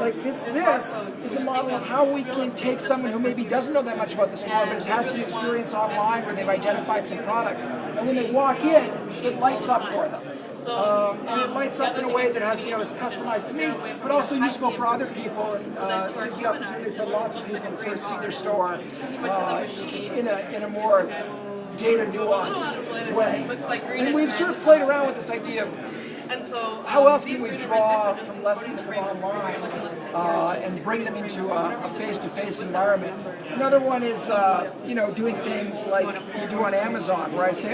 like this is a model of how we can take someone who maybe doesn't know that much about the store, but has had some experience online where they've identified some products, and when they walk in, it lights up for them. And it lights up in a way that has, is customized to me, but also useful for other people, and gives the opportunity for lots of people to sort of see their store in a more data nuanced way. And we've sort of played around with this idea of how else can we draw from lessons from online and bring them into a face-to-face environment. Another one is, doing things like you do on Amazon, where I say,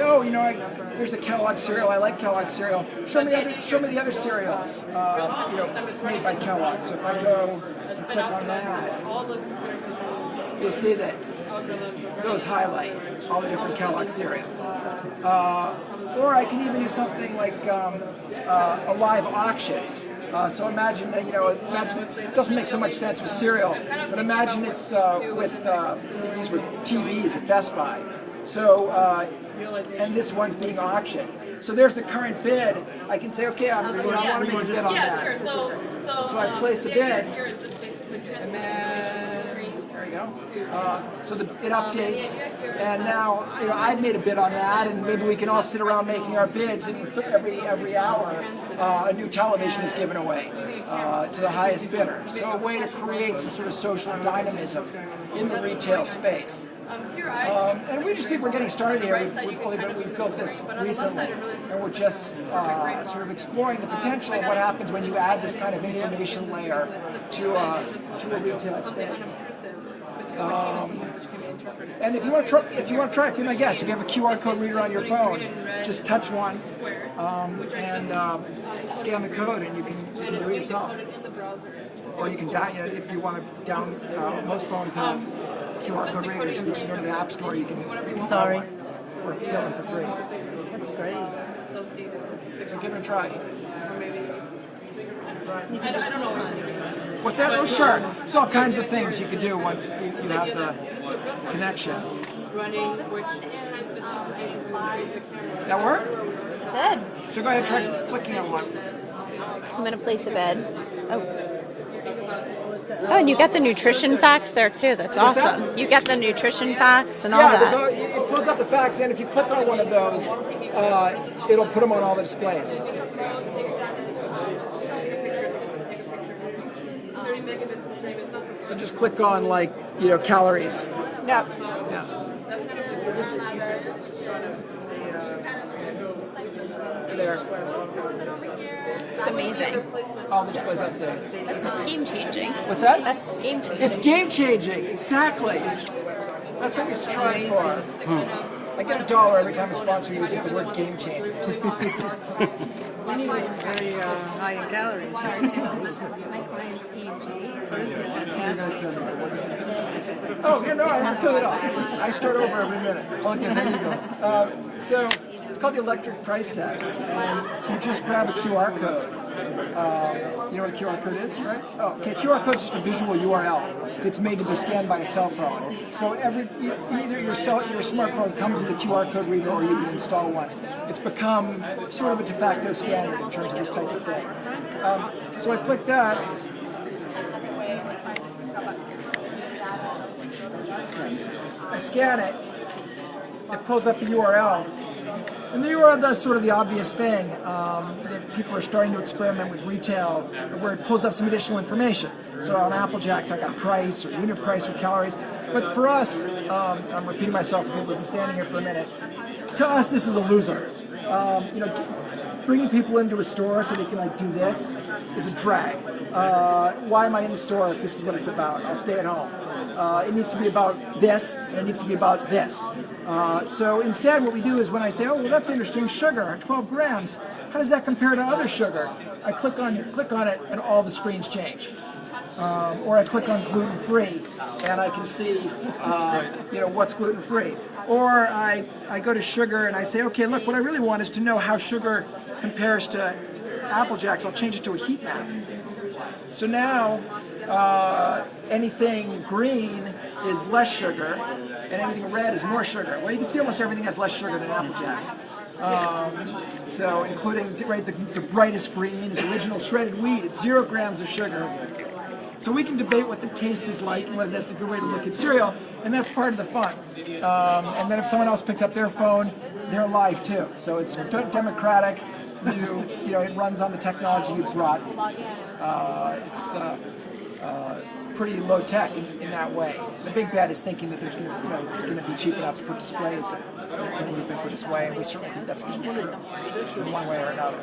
there's a Kellogg cereal. I like Kellogg cereal. Show me the other cereals, made by Kellogg. So if I go and click on that, you'll see that those highlight all the different Kellogg cereal. Or I can even do something like a live auction. So imagine that, it doesn't make so much sense with cereal, but imagine it's with, these were TVs at Best Buy. So, and this one's being auctioned. So there's the current bid. I can say, okay, I want to make a bid on that. Sure. So I place a bid, and then there we go. So it updates, and now I've made a bid on that, and maybe we can all sit around making our bids. And every hour, a new television is given away to the highest bidder. So a way to create some sort of social dynamism in the retail space. And we just think we're getting started here. We've built this recently, and we're just sort of exploring the potential of what happens when you add this kind of information layer to a retail space. And if you want to try it, be my guest. If you have a QR code reader on your phone, just touch one and scan the code, and you can do it yourself. Or you can if you want to most phones have QR code readers. You just go to the App Store. You can. Sorry. Or get them for free. That's great. So give it a try. I don't know. What's that? Oh, sure. There's all kinds of things you can do once you have the connection. That work? It did. So go ahead and try clicking on one. I'm going to place a bed. Oh, and you get the nutrition facts there too. That's awesome. You get the nutrition facts and all that. It pulls up the facts, and if you click on one of those, it'll put them on all the displays. So just click on calories. Yep. Yeah. There. It's amazing. All the displays up there. That's game changing. What's that? That's game changing. It's game changing. Exactly. That's what we strive for. I get $1 every time a sponsor uses the word game changing. Anyway, very high in calories. Oh, no, I haven't filled it up. I start over every minute. Okay, there you go. So it's called the electric price tax, and you just grab a QR code. You know what a QR code is, right? Oh, okay. QR code is just a visual URL that's made to be scanned by a cell phone. So either your smartphone comes with a QR code reader, or you can install one. It's become sort of a de facto standard in terms of this type of thing. So I click that. I scan it. It pulls up the URL. And the URL does sort of the obvious thing that people are starting to experiment with retail, where it pulls up some additional information. So on Apple Jacks, I got price or unit price or calories. But for us, I'm repeating myself, we've been standing here for a minute. To us, this is a loser. Bringing people into a store so they can do this is a drag. Why am I in the store if this is what it's about? I'll stay at home. It needs to be about this, and it needs to be about this. So instead, what we do is when I say, oh, well, that's interesting, sugar, 12 grams. How does that compare to other sugar? I click on it, and all the screens change. Or I click on gluten-free, and I can see, what's gluten-free. Or I go to sugar, and I say, okay, look, what I really want is to know how sugar compares to Apple Jacks. I'll change it to a heat map. So now, anything green is less sugar, and anything red is more sugar. Well, you can see almost everything has less sugar than Apple Jacks. So including the brightest green is original shredded wheat. It's 0 grams of sugar. So we can debate what the taste is like and whether that's a good way to look at cereal, and that's part of the fun. And then if someone else picks up their phone, they're live too. So it's democratic. It runs on the technology you brought. It's pretty low tech in that way. The big bet is thinking that there's it's going to be cheap enough to put displays in a ubiquitous way, and we certainly think that's going to be true in one way or another.